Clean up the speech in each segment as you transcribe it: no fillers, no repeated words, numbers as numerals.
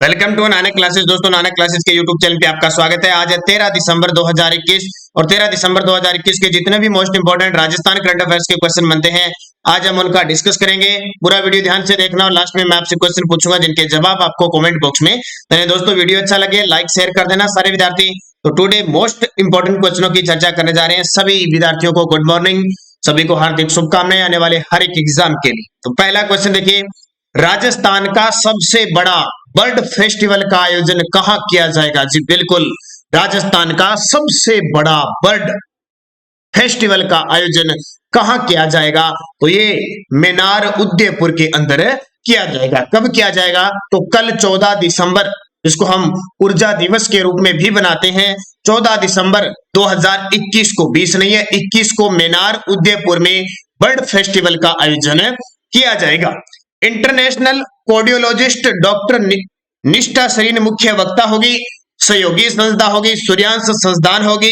Welcome to Nanak classes. दोस्तों, Nanak classes के YouTube channel पे आपका स्वागत है। आज है 13 दिसंबर 2021 और 13 दिसंबर 2021 के जितने भी most important Rajasthan current affairs के क्वेश्चन बनते हैं, आज हम उनका डिस्कस करेंगे। पूरा वीडियो ध्यान से देखना और लास्ट में मैं आपसे क्वेश्चन पूछूंगा जिनके जवाब आपको कमेंट बॉक्स में देने। दोस्तों, वीडियो अच्छा लगे लाइक शेयर कर देना सारे विद्यार्थी। तो टुडे मोस्ट इंपोर्टेंट क्वेश्चनों की चर्चा करने जा रहे हैं। सभी विद्यार्थियों को गुड मॉर्निंग, सभी को हार्दिक शुभकामनाएं आने वाले हर एक एग्जाम के लिए। तो पहला क्वेश्चन देखिए, राजस्थान का सबसे बड़ा बर्ड फेस्टिवल का आयोजन कहां किया जाएगा? जी बिल्कुल, राजस्थान का सबसे बड़ा बर्ड फेस्टिवल का आयोजन कहां किया जाएगा? तो ये मेनार उदयपुर के अंदर किया जाएगा। कब किया जाएगा? तो कल 14 दिसंबर, इसको हम ऊर्जा दिवस के रूप में भी बनाते हैं। 14 दिसंबर 2021 को, 20 नहीं है 21 को मेनार उदयपुर में बर्ड फेस्टिवल का आयोजन किया जाएगा। इंटरनेशनल कार्डियोलॉजिस्ट डॉक्टर निष्ठा सरीन मुख्य वक्ता होगी। सहयोगी संस्था होगी सूर्यांश संस्थान होगी।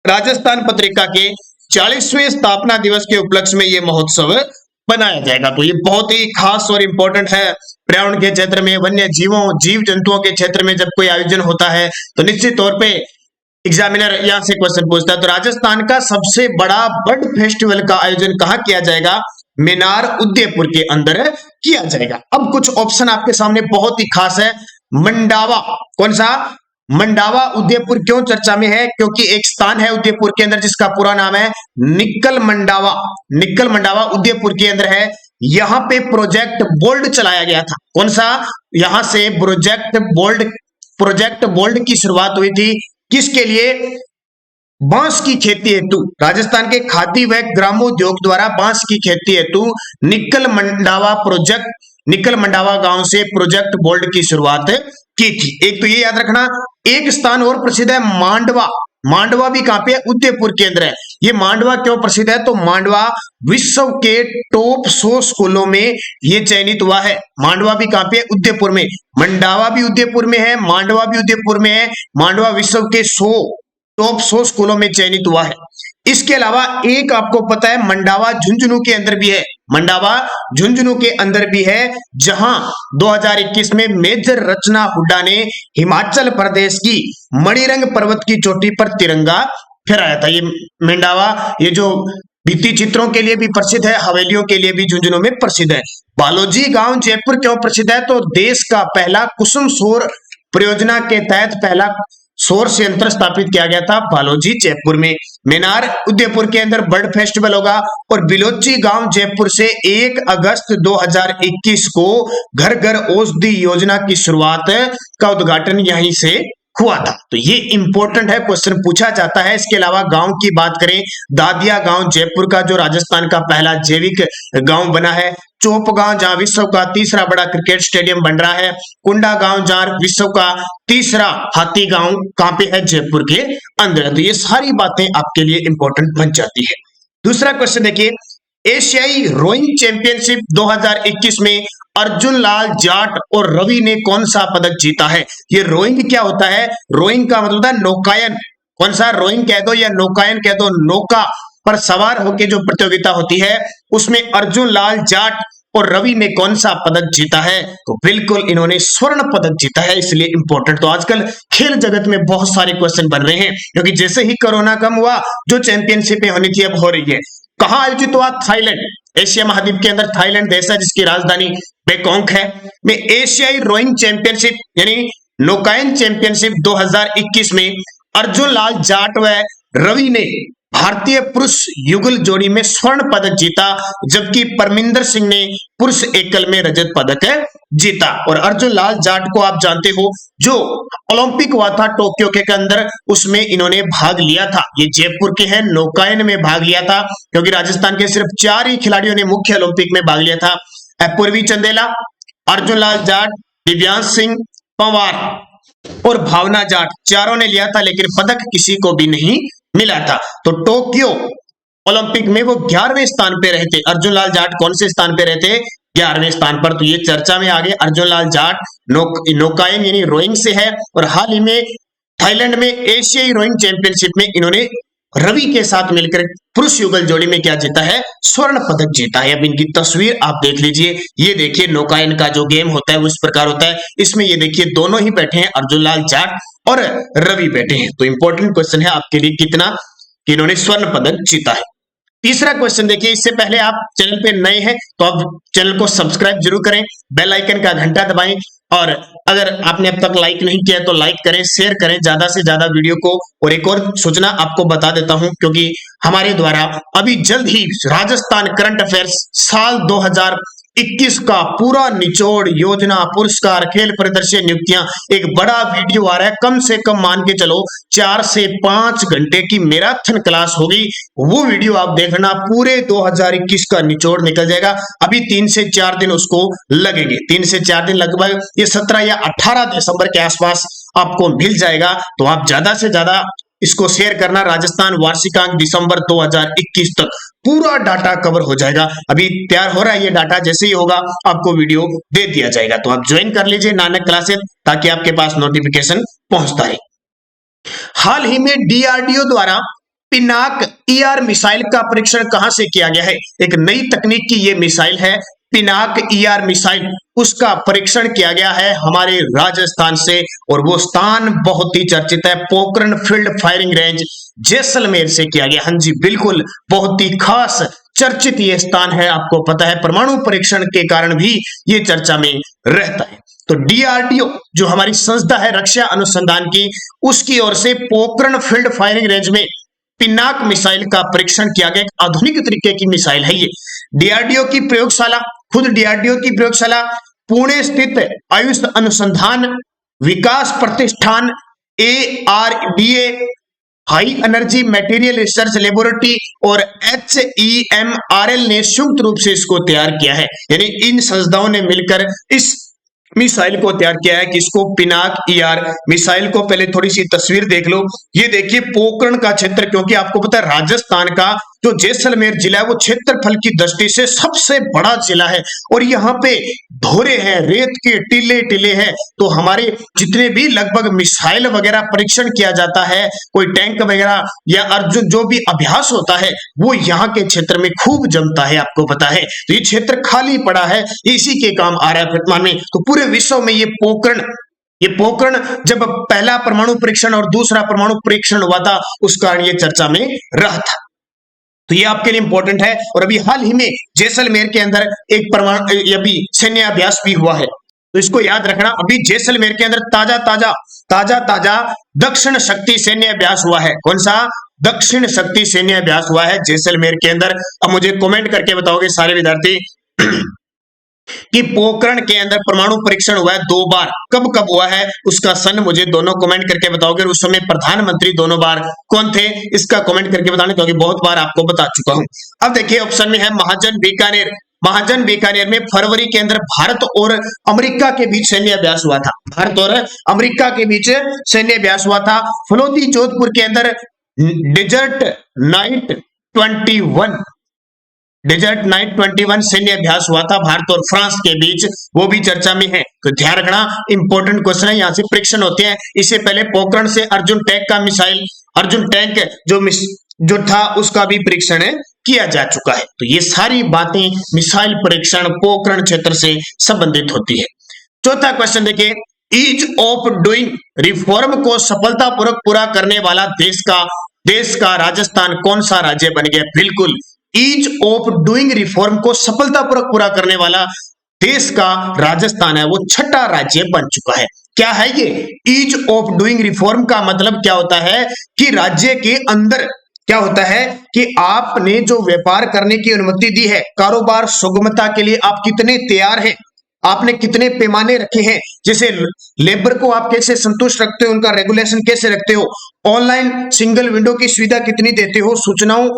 राजस्थान पत्रिका के 40वें स्थापना दिवस के उपलक्ष्य में यह महोत्सव बनाया जाएगा। तो ये बहुत ही खास और इंपॉर्टेंट है। पर्यावरण के क्षेत्र में, वन्य जीवों जीव जंतुओं के क्षेत्र में जब कोई आयोजन होता है तो निश्चित तौर पे एग्जामिनर यहां से क्वेश्चन पूछता है। तो राजस्थान का सबसे बड़ा बर्ड फेस्टिवल का आयोजन कहां किया जाएगा? मेनार उदयपुर के अंदर किया जाएगा। अब कुछ ऑप्शन आपके सामने बहुत ही खास है। मंडावा, कौन सा? मंडावा उदयपुर क्यों चर्चा में है? क्योंकि एक स्थान है उदयपुर के अंदर जिसका पूरा नाम है निक्कल मंडावा। निक्कल मंडावा उदयपुर के अंदर है। यहां पे प्रोजेक्ट बोल्ड चलाया गया था। कौन सा? यहां से प्रोजेक्ट बोल्ड की शुरुआत हुई थी। किसके लिए? बांस की खेती हेतु। राजस्थान के खादी व ग्रामोद्योग द्वारा बांस की खेती हेतु निक्कल मंडावा गांव से प्रोजेक्ट बोल्ड की शुरुआत की थी। एक तो ये याद रखना। एक स्थान और प्रसिद्ध है मांडवा। मांडवा भी कहां पे है? उदयपुर के अंदर है। ये मांडवा क्यों प्रसिद्ध है? तो मांडवा विश्व के टॉप 100 स्कूलों में ये चयनित हुआ है। मांडवा भी कहां पे है? उदयपुर में। मंडावा भी उदयपुर में है, मांडवा भी उदयपुर में है। मांडवा विश्व के टॉप 100 स्कूलों में चयनित हुआ है। इसके अलावा एक आपको पता है मंडावा झुंझुनू के अंदर भी है। मंडावा झुंझुनू के अंदर भी है, जहां 2021 में मेजर रचना हुड्डा ने हिमाचल प्रदेश की मणिरंग पर्वत की चोटी पर तिरंगा फहराया था। ये मंडावा, ये जो भित्ति चित्रों के लिए भी प्रसिद्ध है, हवेलियों के लिए भी झुंझुनू में प्रसिद्ध है। बालोजी गांव जयपुर क्यों प्रसिद्ध है? तो देश का पहला कुसुम सौर परियोजना के तहत पहला सौर संयंत्र स्थापित किया गया था बालोजी जयपुर में। मेनार उदयपुर के अंदर बर्ड फेस्टिवल होगा। और बिलोची गांव जयपुर से 1 अगस्त 2021 को घर घर औषधि योजना की शुरुआत का उद्घाटन यहीं से हुआ था। तो ये इंपॉर्टेंट है, क्वेश्चन पूछा जाता है। इसके अलावा गांव की बात करें, दादिया गांव जयपुर का जो राजस्थान का पहला जैविक गांव बना है। चोप गांव जहां विश्व का तीसरा बड़ा क्रिकेट स्टेडियम बन रहा है। कुंडा गांव जहां विश्व का तीसरा हाथी गांव कहां पे है? जयपुर के अंदर। तो ये सारी बातें आपके लिए इंपॉर्टेंट बन जाती है। दूसरा क्वेश्चन देखिए, एशियाई रोइंग चैंपियनशिप 2021 में अर्जुन लाल जाट और रवि ने कौन सा पदक जीता है? ये रोइंग क्या होता है? रोइंग का मतलब है नौकायन। कौन सा? रोइंग कह दो या नौकायन कह दो। नौका पर सवार होकर जो प्रतियोगिता होती है उसमें अर्जुन लाल जाट और रवि ने कौन सा पदक जीता है? तो बिल्कुल इन्होंने स्वर्ण पदक जीता है, इसलिए इंपॉर्टेंट। तो आजकल खेल जगत में बहुत सारे क्वेश्चन बन रहे हैं, क्योंकि जैसे ही कोरोना कम हुआ जो चैंपियनशिपें होनी थी अब हो रही है। कहां आयोजित हुआ? थाईलैंड। एशिया महाद्वीप के अंदर थाईलैंड देश है जिसकी राजधानी बैंकॉक है। में एशियाई रोइंग चैंपियनशिप यानी नौकायन चैंपियनशिप 2021 में अर्जुन लाल जाट व रवि ने भारतीय पुरुष युगल जोड़ी में स्वर्ण पदक जीता, जबकि परमिंदर सिंह ने पुरुष एकल में रजत पदक जीता। और अर्जुन लाल जाट को आप जानते हो, जो ओलंपिक हुआ था टोक्यो के अंदर, उसमें इन्होंने भाग लिया था। ये जयपुर के हैं, नौकायन में भाग लिया था, क्योंकि राजस्थान के सिर्फ 4 ही खिलाड़ियों ने मुख्य ओलंपिक में भाग लिया था। पूर्वी चंदेला, अर्जुन लाल जाट, दिव्यांश सिंह पंवार और भावना जाट, चारों ने लिया था, लेकिन पदक किसी को भी नहीं मिला था। तो टोक्यो ओलंपिक में वो 11वें स्थान पे रहे थे। अर्जुन लाल जाट कौन से स्थान पे रहते? 11वें स्थान पर। तो ये चर्चा में आगे अर्जुन लाल जाट नौकायन यानी रोइंग से है, और हाल ही में थाईलैंड में एशियाई रोइंग चैंपियनशिप में इन्होंने रवि के साथ मिलकर पुरुष युगल जोड़ी में क्या जीता है, स्वर्ण पदक जीता है। अब इनकी तस्वीर आप देख लीजिए, ये देखिए नौकायन का जो गेम होता है वो इस प्रकार होता है। इसमें ये देखिए दोनों ही बैठे हैं, अर्जुन लाल जाट और रवि बैठे हैं। तो इंपॉर्टेंट क्वेश्चन है आपके लिए कितना कि इन्होंने स्वर्ण पदक जीता है। तीसरा क्वेश्चन देखिए, इससे पहले आप चैनल पे नए हैं तो आप चैनल को सब्सक्राइब जरूर करें, बेल आइकन का घंटा दबाएं और अगर आपने अब तक लाइक नहीं किया तो लाइक करें, शेयर करें ज्यादा से ज्यादा वीडियो को। और एक और सूचना आपको बता देता हूं, क्योंकि हमारे द्वारा अभी जल्द ही राजस्थान करंट अफेयर्स साल 2021 का पूरा निचोड़, योजना, पुरस्कार, खेल प्रदर्शन, नियुक्तियां, एक बड़ा वीडियो आ रहा है। कम से कम मान के चलो 4 से 5 घंटे की मैराथन क्लास होगी। वो वीडियो आप देखना, पूरे 2021 का निचोड़ निकल जाएगा। अभी 3 से 4 दिन उसको लगेंगे, 3 से 4 दिन लगभग ये 17 या 18 दिसंबर के आसपास आपको मिल जाएगा। तो आप ज्यादा से ज्यादा इसको शेयर करना। राजस्थान वार्षिकांक दिसंबर 2021 तक पूरा डाटा कवर हो जाएगा। अभी तैयार हो रहा है ये डाटा, जैसे ही होगा आपको वीडियो दे दिया जाएगा। तो आप ज्वाइन कर लीजिए नानक क्लासेस, ताकि आपके पास नोटिफिकेशन पहुंचता है। हाल ही में डीआरडीओ द्वारा पिनाक ईआर मिसाइल का परीक्षण कहां से किया गया है? एक नई तकनीक की ये मिसाइल है, पिनाक ईआर मिसाइल, उसका परीक्षण किया गया है हमारे राजस्थान से। और वो स्थान बहुत ही चर्चित है, Pokhran field firing range Jaisalmer से किया गया। हाँ जी बिल्कुल, बहुत ही खास चर्चित ये स्थान है। आपको पता है परमाणु परीक्षण के कारण भी ये चर्चा में रहता है। तो डीआरडीओ जो हमारी संस्था है रक्षा अनुसंधान की, उसकी ओर से पोखरण फील्ड फायरिंग रेंज में पिनाक मिसाइल का परीक्षण किया गया। एक आधुनिक तरीके की मिसाइल है ये। डीआरडीओ की प्रयोगशाला, खुद डीआरडीओ की प्रयोगशाला पुणे स्थित आयुष अनुसंधान विकास प्रतिष्ठान ARDA, high energy material research laboratory और HEMRL ने संयुक्त रूप से इसको तैयार किया है। यानी इन संस्थाओं ने मिलकर इस मिसाइल को तैयार किया है। किसको? पिनाक ईआर मिसाइल को। पहले थोड़ी सी तस्वीर देख लो, ये देखिए पोखरण का क्षेत्र, क्योंकि आपको पता है राजस्थान का जो जैसलमेर जिला है वो क्षेत्रफल की दृष्टि से सबसे बड़ा जिला है। और यहाँ पे धोरे हैं, रेत के टीले टीले हैं। तो हमारे जितने भी लगभग मिसाइल वगैरह परीक्षण किया जाता है, कोई टैंक वगैरह या अर्जुन जो भी अभ्यास होता है, वो यहाँ के क्षेत्र में खूब जमता है। आपको पता है तो ये क्षेत्र खाली पड़ा है, इसी के काम आ रहा है वर्तमान में। तो पूरे विश्व में ये पोखरण जब पहला परमाणु परीक्षण और दूसरा परमाणु परीक्षण हुआ था, उस कारण ये चर्चा में रहा था। तो ये आपके लिए इंपॉर्टेंट है। और अभी हाल ही में जैसलमेर के अंदर एक परमाणु अभी सैन्य अभ्यास भी हुआ है, तो इसको याद रखना। अभी जैसलमेर के अंदर ताजा दक्षिण शक्ति सैन्य अभ्यास हुआ है। कौन सा? दक्षिण शक्ति सैन्य अभ्यास हुआ है जैसलमेर के अंदर। अब मुझे कमेंट करके बताओगे सारे विद्यार्थी कि पोखरण के अंदर परमाणु परीक्षण हुआ है 2 बार। कब कब हुआ है उसका सन मुझे दोनों कमेंट करके बताओगे। उस समय प्रधानमंत्री दोनों बार कौन थे, इसका कमेंट करके बताना, क्योंकि बहुत बार आपको बता चुका हूं। अब देखिए ऑप्शन में है महाजन बीकानेर। महाजन बीकानेर में फरवरी के अंदर भारत और अमेरिका के बीच सैन्य अभ्यास हुआ था। भारत और अमेरिका के बीच सैन्य अभ्यास हुआ था। फलोदी जोधपुर के अंदर डेजर्ट नाइट 21 सैन्य अभ्यास हुआ था भारत और फ्रांस के बीच, वो भी चर्चा में है। तो ध्यान रखना, इंपॉर्टेंट क्वेश्चन है। यहाँ से परीक्षण होते हैं। इससे पहले पोखरण से अर्जुन टैंक जो था उसका भी परीक्षण किया जा चुका है। तो ये सारी बातें मिसाइल परीक्षण पोखरण क्षेत्र से संबंधित होती है। चौथा क्वेश्चन देखिए, ईज ऑफ डूइंग रिफॉर्म को सफलतापूर्वक पूरा करने वाला देश का राजस्थान कौन सा राज्य बन गया? बिल्कुल, ईज ऑफ डूइंग रिफॉर्म को सफलतापूर्वक पूरा करने वाला देश का राजस्थान है, वो 6ठा राज्य बन चुका है। क्या है ये ईज ऑफ डूइंग रिफॉर्म? का मतलब क्या होता है कि राज्य के अंदर क्या होता है कि आपने जो व्यापार करने की अनुमति दी है, कारोबार सुगमता के लिए आप कितने तैयार हैं, आपने कितने पैमाने रखे हैं। जैसे लेबर को आप कैसे संतुष्ट रखते हो, उनका रेगुलेशन कैसे रखते हो, ऑनलाइन सिंगल विंडो की सुविधा कितनी देते हो, सूचनाओं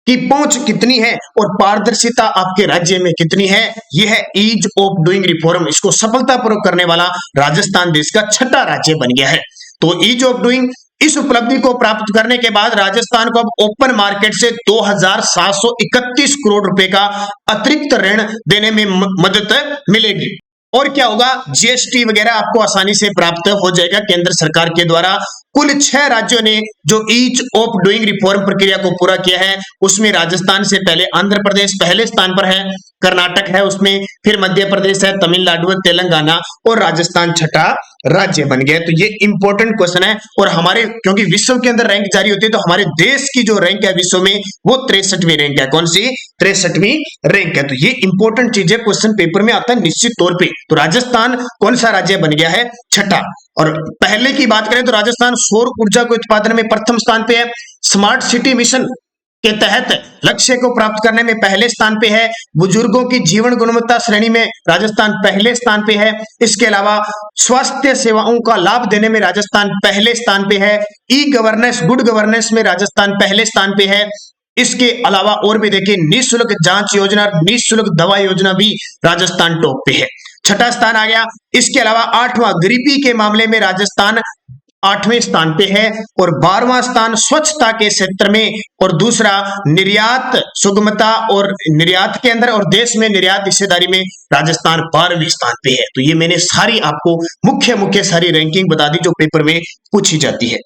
की पहुंच कितनी है और पारदर्शिता आपके राज्य में कितनी है। यह है ईज ऑफ डूइंग रिफॉर्म। इसको सफलतापूर्वक करने वाला राजस्थान देश का 6ठा राज्य बन गया है। तो ईज ऑफ डूइंग, इस उपलब्धि को प्राप्त करने के बाद राजस्थान को अब ओपन मार्केट से 2731 करोड़ रुपए का अतिरिक्त ऋण देने में मदद मिलेगी। और क्या होगा, जीएसटी वगैरह आपको आसानी से प्राप्त हो जाएगा केंद्र सरकार के द्वारा। कुल 6 राज्यों ने जो ईच ऑफ डूइंग रिफॉर्म प्रक्रिया को पूरा किया है, उसमें राजस्थान से पहले आंध्र प्रदेश पहले स्थान पर है, कर्नाटक है उसमें, फिर मध्य प्रदेश है, तमिलनाडु है, तेलंगाना और राजस्थान छठा राज्य बन गया। तो ये इंपॉर्टेंट क्वेश्चन है। और हमारे क्योंकि विश्व के अंदर रैंक जारी होती है, तो हमारे देश की जो रैंक है विश्व में वो 63वीं रैंक है। कौन सी? 63वीं रैंक है। तो ये इंपॉर्टेंट चीज है, क्वेश्चन पेपर में आता है निश्चित तौर पे। तो राजस्थान कौन सा राज्य बन गया है? छठा। और पहले की बात करें तो राजस्थान सौर ऊर्जा के उत्पादन में प्रथम स्थान पे है। स्मार्ट सिटी मिशन के तहत लक्ष्य को प्राप्त करने में पहले स्थान पे है। बुजुर्गों की जीवन गुणवत्ता श्रेणी में राजस्थान पहले स्थान पे है। इसके अलावा स्वास्थ्य सेवाओं का लाभ देने में राजस्थान पहले स्थान पे है। ई गवर्नेंस, गुड गवर्नेंस में राजस्थान पहले स्थान पे है। इसके अलावा और भी देखिए, निःशुल्क जांच योजना, निःशुल्क दवा योजना भी राजस्थान टॉप पे है, छठा स्थान आ गया। इसके अलावा 8वां गरीबी के मामले में राजस्थान 8वें स्थान पे है। और 12वां स्थान स्वच्छता के क्षेत्र में, और दूसरा निर्यात सुगमता और निर्यात के अंदर और देश में निर्यात हिस्सेदारी में राजस्थान 12वें स्थान पे है। तो ये मैंने सारी आपको मुख्य सारी रैंकिंग बता दी जो पेपर में पूछी जाती है।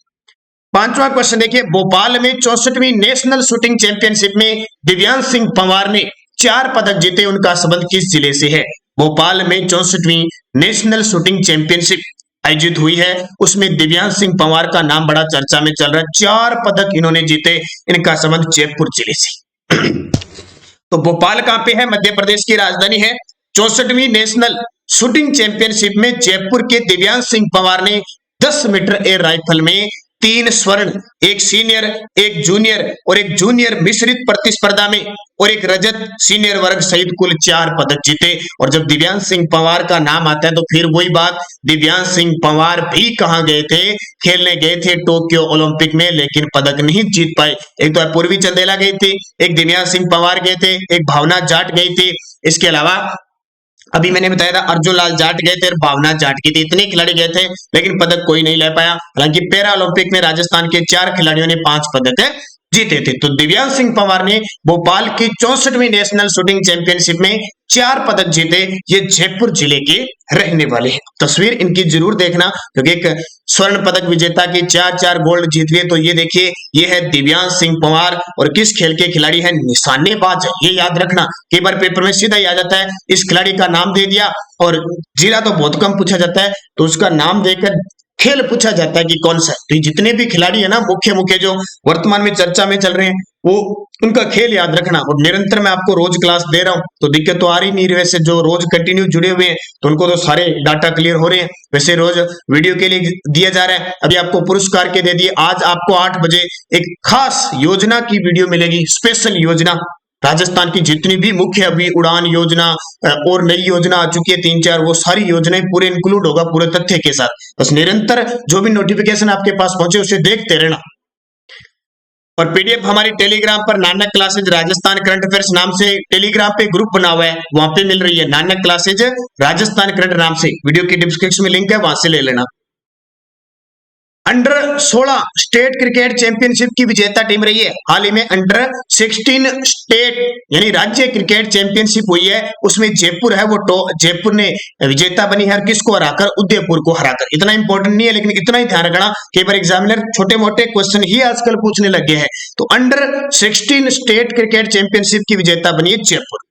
5वां क्वेश्चन देखिए, भोपाल में 64वीं नेशनल शूटिंग चैंपियनशिप में दिव्यांश सिंह पंवार ने 4 पदक जीते, उनका संबंध किस जिले से है? भोपाल में 64वीं नेशनल शूटिंग चैंपियनशिप आयोजित हुई है, उसमें दिव्यांश सिंह पंवार का नाम बड़ा चर्चा में चल रहा है। 4 पदक इन्होंने जीते, इनका संबंध जयपुर जिले से। तो भोपाल कहां पे है? मध्य प्रदेश की राजधानी है। 64वीं नेशनल शूटिंग चैंपियनशिप में जयपुर के दिव्यांश सिंह पंवार ने 10 मीटर एयर राइफल में 3 स्वर्ण, 1 सीनियर, 1 जूनियर और 1 जूनियर मिश्रित प्रतिस्पर्धा में और 1 रजत सीनियर वर्ग सहित कुल 4 पदक जीते। और जब दिव्यांश सिंह पंवार का नाम आता है तो फिर वही बात, दिव्यांश सिंह पंवार भी कहां गए थे? खेलने गए थे टोक्यो ओलंपिक में, लेकिन पदक नहीं जीत पाए। एक तो पूर्वी चंदेला गई थी, एक दिव्यांश सिंह पंवार गए थे, एक भावना जाट गई थी। इसके अलावा अभी मैंने बताया था अर्जुन लाल जाट गए थे और भावना जाट की थी। इतने खिलाड़ी गए थे लेकिन पदक कोई नहीं ले पाया। हालांकि पैरा ओलंपिक में राजस्थान के 4 खिलाड़ियों ने 5 पदक जीते थे। तो दिव्यांश सिंह पंवार ने भोपाल की 64वीं नेशनल शूटिंग चैंपियनशिप में 4 पदक जीते। ये जयपुर जिले के रहने वाले हैं। तस्वीर इनकी जरूर देखना, क्योंकि एक स्वर्ण पदक विजेता की 4 गोल्ड जीत लिए। तो ये देखिए, ये है दिव्यांश सिंह पंवार। और किस खेल के खिलाड़ी है? निशानेबाज है। ये याद रखना, कई बार पेपर में सीधा ही आ जाता है, इस खिलाड़ी का नाम दे दिया और जिला तो बहुत कम पूछा जाता है, तो उसका नाम देकर खेल पूछा जाता है कि कौन सा है। तो जितने भी खिलाड़ी है ना, मुख्य जो वर्तमान में चर्चा में चल रहे हैं, वो उनका खेल याद रखना। और निरंतर मैं आपको रोज क्लास दे रहा हूं, तो दिक्कत तो आ रही नहीं रही। वैसे जो रोज कंटिन्यू जुड़े हुए हैं तो उनको तो सारे डाटा क्लियर हो रहे हैं। वैसे रोज वीडियो के लिए दिया जा रहा है। अभी आपको पुरस्कार के दे दिए। आज आपको 8 बजे एक खास योजना की वीडियो मिलेगी, स्पेशल योजना। राजस्थान की जितनी भी मुख्य अभी उड़ान योजना और नई योजना आ चुकी है 3-4, वो सारी योजनाएं पूरे इंक्लूड होगा पूरे तथ्य के साथ। बस निरंतर जो भी नोटिफिकेशन आपके पास पहुंचे उसे देखते रहना। और पीडीएफ हमारी टेलीग्राम पर Nanak classes Rajasthan current affairs नाम से टेलीग्राम पे ग्रुप बना हुआ है, वहां पे मिल रही है नानक क्लासेज राजस्थान करंट नाम से। वीडियो की डिस्क्रिप्शन में लिंक है, वहां से ले लेना। अंडर 16 स्टेट क्रिकेट चैंपियनशिप की विजेता टीम रही है। हाल ही में अंडर 16 स्टेट यानी राज्य क्रिकेट चैंपियनशिप हुई है, उसमें जयपुर है वो जयपुर ने विजेता बनी है। किसको हराकर? उदयपुर को हराकर। इतना इंपॉर्टेंट नहीं है, लेकिन इतना ही ध्यान रखना, कई बार एग्जामिनर छोटे मोटे क्वेश्चन ही आजकल पूछने लगे हैं। तो अंडर 16 स्टेट क्रिकेट चैंपियनशिप की विजेता बनी है जयपुर।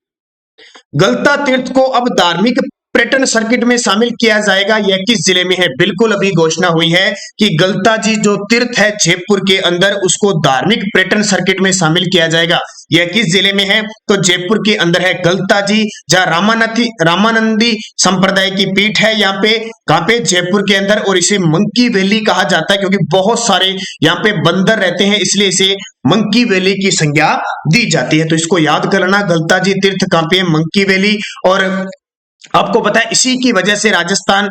गलता तीर्थ को अब धार्मिक पर्यटन सर्किट में शामिल किया जाएगा, यह किस जिले में है? बिल्कुल अभी घोषणा हुई है कि गलता जी जो तीर्थ है जयपुर के अंदर, उसको धार्मिक पर्यटन सर्किट में शामिल किया जाएगा। यह किस जिले में है? तो जयपुर के अंदर है गलता जी, जहां रामानंदी संप्रदाय की पीठ है। यहाँ पे कहां पे? जयपुर के अंदर। और इसे मंकी वैली कहा जाता है, क्योंकि बहुत सारे यहाँ पे बंदर रहते हैं, इसलिए इसे मंकी वैली की संज्ञा दी जाती है। तो इसको याद करना, गलता जी तीर्थ कहां पे है? Monkey valley. और आपको पता है इसी की वजह से राजस्थान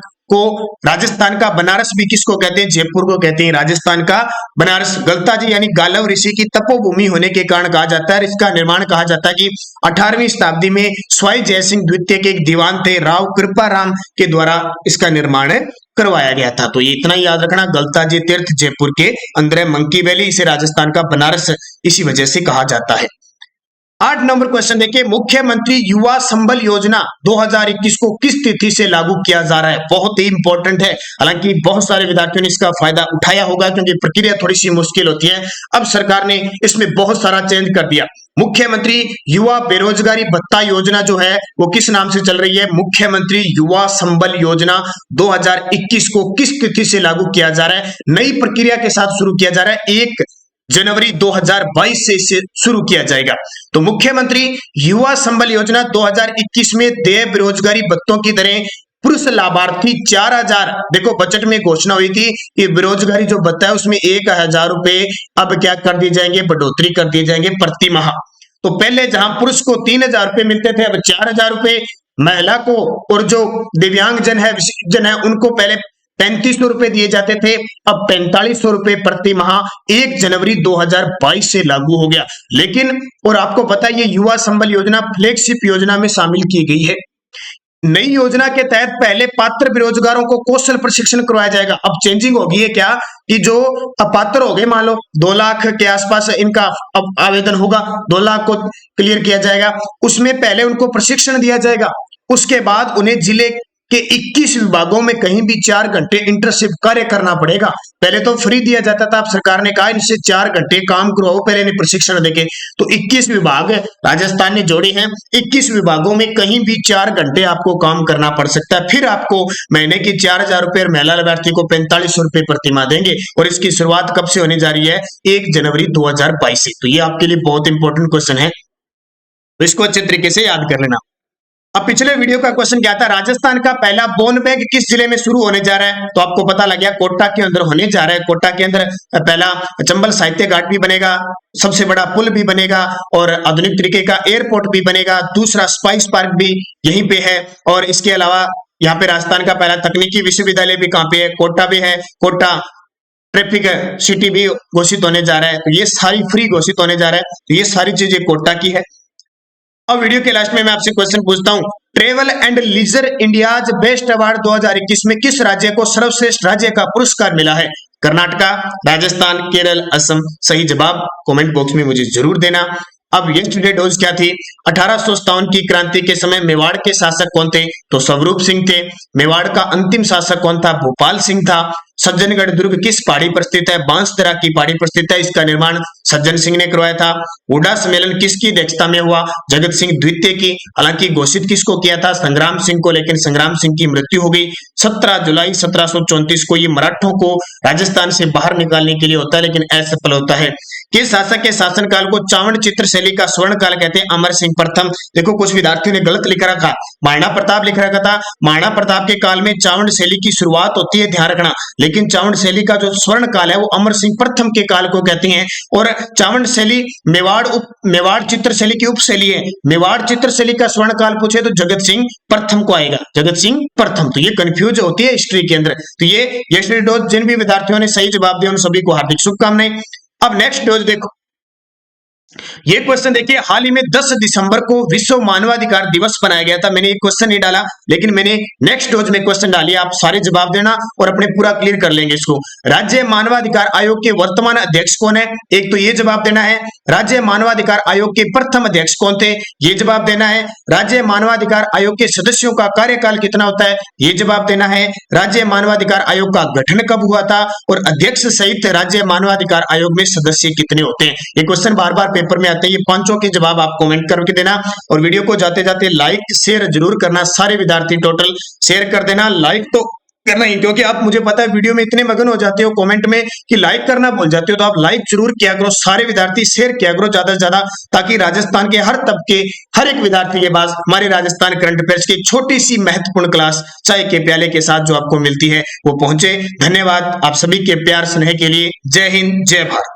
का बनारस भी किसको कहते हैं? जयपुर को कहते हैं राजस्थान का बनारस। गलता जी यानी गालव ऋषि की तपोभूमि होने के कारण कहा जाता है। इसका निर्माण कहा जाता है कि 18वीं शताब्दी में स्वाई जयसिंह द्वितीय के एक दीवान थे राव कृपाराम के द्वारा इसका निर्माण करवाया गया था। तो ये इतना ही याद रखना, गलता जी तीर्थ जयपुर के अंदर है, मंकी वैली, इसे राजस्थान का बनारस इसी वजह से कहा जाता है। 8 नंबर क्वेश्चन देखिए, मुख्यमंत्री युवा संबल योजना 2021 को किस तिथि से लागू किया जा रहा है? बहुत ही इंपॉर्टेंट है, हालांकि बहुत सारे विद्यार्थियों ने इसका फायदा उठाया होगा क्योंकि प्रक्रिया थोड़ी सी मुश्किल होती है। अब सरकार ने इसमें बहुत सारा चेंज कर दिया। मुख्यमंत्री युवा बेरोजगारी भत्ता योजना जो है वो किस नाम से चल रही है? मुख्यमंत्री युवा संबल योजना 2021 को किस तिथि से लागू किया जा रहा है? नई प्रक्रिया के साथ शुरू किया जा रहा है, 1 जनवरी 2022 से इसे शुरू किया जाएगा। तो मुख्यमंत्री युवा संबल योजना 2021 में देय बेरोजगारी भत्तों की दरें पुरुष लाभार्थी 4000, देखो बजट में घोषणा हुई थी कि बेरोजगारी जो भत्ता है उसमें 1000 रुपए अब क्या कर दिए जाएंगे, बढ़ोतरी कर दिए जाएंगे प्रति माह। तो पहले जहां पुरुष को 3000 रुपए मिलते थे, अब 4000 रुपए, महिला को और जो दिव्यांग जन है, विशिष्ट है, उनको पहले 3500 रुपए दिए जाते थे, अब 4500 रुपए प्रति माह 1 जनवरी 2022 से लागू हो गया। लेकिन और आपको पता है ये युवा संबल योजना फ्लैगशिप योजना में शामिल की गई है। नई योजना के तहत पहले पात्र बेरोजगारों को कौशल प्रशिक्षण करवाया जाएगा। अब चेंजिंग होगी है क्या कि जो अपात्र हो गए, मान लो 2 लाख के आसपास इनका अब आवेदन होगा, 2 लाख को क्लियर किया जाएगा, उसमें पहले उनको प्रशिक्षण दिया जाएगा, उसके बाद उन्हें जिले के 21 विभागों में कहीं भी 4 घंटे इंटर्नशिप कार्य करना पड़ेगा। पहले तो फ्री दिया जाता था, अब सरकार ने कहा इनसे 4 घंटे काम करवाओ, पहले इन्हें प्रशिक्षण देके। तो 21 विभाग राजस्थान ने जोड़े हैं, 21 विभागों में कहीं भी 4 घंटे आपको काम करना पड़ सकता है। फिर आपको महीने की 4000 रुपए और महिला लाभार्थी को 4500 रुपए प्रति माह देंगे। और इसकी शुरुआत कब से होने जा रही है? 1 जनवरी 2022 से। तो ये आपके लिए बहुत इंपॉर्टेंट क्वेश्चन है, इसको अच्छे तरीके से याद कर लेना। अब पिछले वीडियो का क्वेश्चन क्या था? राजस्थान का पहला बोन बैग किस जिले में शुरू होने जा रहा है? तो आपको पता लग गया, कोटा के अंदर होने जा रहा है। कोटा के अंदर पहला चंबल साहित्य घाट भी बनेगा, सबसे बड़ा पुल भी बनेगा और आधुनिक तरीके का एयरपोर्ट भी बनेगा। दूसरा स्पाइस पार्क भी यहीं पे है। और इसके अलावा यहाँ पे राजस्थान का पहला तकनीकी विश्वविद्यालय भी कहाँ पे है? कोटा भी है। कोटा ट्रैफिक सिटी भी घोषित होने जा रहा है। तो ये सारी फ्री घोषित होने जा रहा है। तो ये सारी चीजें कोटा की है। अब वीडियो के लास्ट में मैं आपसे क्वेश्चन पूछता हूं, travel and leisure India's best award 2021 में किस राज्य को सर्वश्रेष्ठ राज्य का पुरस्कार मिला है? कर्नाटका, राजस्थान, केरल, असम? सही जवाब कमेंट बॉक्स में मुझे जरूर देना। अब यस्टरडे डोज क्या थी? 1857 की क्रांति के समय मेवाड़ के शासक कौन थे? तो स्वरूप सिंह थे। मेवाड़ का अंतिम शासक कौन था? भोपाल सिंह था। सज्जनगढ़ दुर्ग किस पहाड़ी पर स्थित है? बांसदरा की पहाड़ी पर स्थित है। इसका निर्माण सज्जन सिंह ने करवाया था। हुडा सम्मेलन किसकी अध्यक्षता में हुआ? जगत सिंह द्वितीय की। हालांकि घोषित किसको किया था? संग्राम सिंह को, लेकिन संग्राम सिंह की मृत्यु हो गई। 17 जुलाई 1734 को ये मराठों को राजस्थान से बाहर निकालने के लिए होता है, लेकिन असफल होता है। किस शासक के शासनकाल को चावंड चित्र शैली का स्वर्ण काल कहते हैं? अमर सिंह प्रथम। देखो कुछ विद्यार्थियों ने गलत लिख रखा, महाराणा प्रताप लिख रखा था। महाराणा प्रताप के काल में चावंड शैली की शुरुआत होती है, ध्यान रखना। लेकिन चावंड शैली का जो स्वर्ण काल है वो अमर सिंह प्रथम के काल को कहते हैं। और चावंड शैली मेवाड़ चित्र शैली की उप शैली है। मेवाड़ चित्र शैली का स्वर्ण काल पूछे तो जगत सिंह प्रथम को आएगा, जगत सिंह प्रथम। तो ये कंफ्यूज होती है हिस्ट्री के अंदर। तो ये यस्टरडे डोज जिन भी विद्यार्थियों ने सही जवाब दिया उन सभी को हार्दिक शुभकामनाएं। अब नेक्स्ट डोज देखो, ये क्वेश्चन देखिए, हाल ही में 10 दिसंबर को विश्व मानवाधिकार दिवस बनाया गया था। मैंने ये क्वेश्चन नहीं डाला, लेकिन मैंने नेक्स्ट डोज में क्वेश्चन डाली। आप सारे जवाब देना और अपने पूरा क्लियर कर लेंगे इसको। राज्य मानवाधिकार आयोग के वर्तमान अध्यक्ष कौन है? एक तो ये जवाब देना है। राज्य मानवाधिकार आयोग के प्रथम अध्यक्ष कौन थे? ये जवाब देना है। राज्य मानवाधिकार आयोग के सदस्यों का कार्यकाल कितना होता है? ये जवाब देना है। राज्य मानवाधिकार आयोग का गठन कब हुआ था? और अध्यक्ष सहित राज्य मानवाधिकार आयोग में सदस्य कितने होते हैं? ये क्वेश्चन बार बार पेपर में आते हैं। ये पांचों के जवाब आप कमेंट करके देना और वीडियो को जाते जाते लाइक शेयर जरूर करना। सारे विद्यार्थी टोटल शेयर कर देना, लाइक तो करना ही, क्योंकि आप मुझे पता है वीडियो में इतने मगन हो जाते हो कमेंट में कि लाइक करना भूल जाते हो। तो आप लाइक जरूर किया करो, सारे विद्यार्थी शेयर किया करो ज्यादा से ज्यादा, ताकि राजस्थान के हर तबके हर एक विद्यार्थी के पास हमारे राजस्थान करंट अफेयर्स की छोटी सी महत्वपूर्ण क्लास चाय के प्याले के साथ जो आपको मिलती है वो पहुंचे। धन्यवाद आप सभी के प्यार स्नेह के लिए। जय हिंद, जय भारत।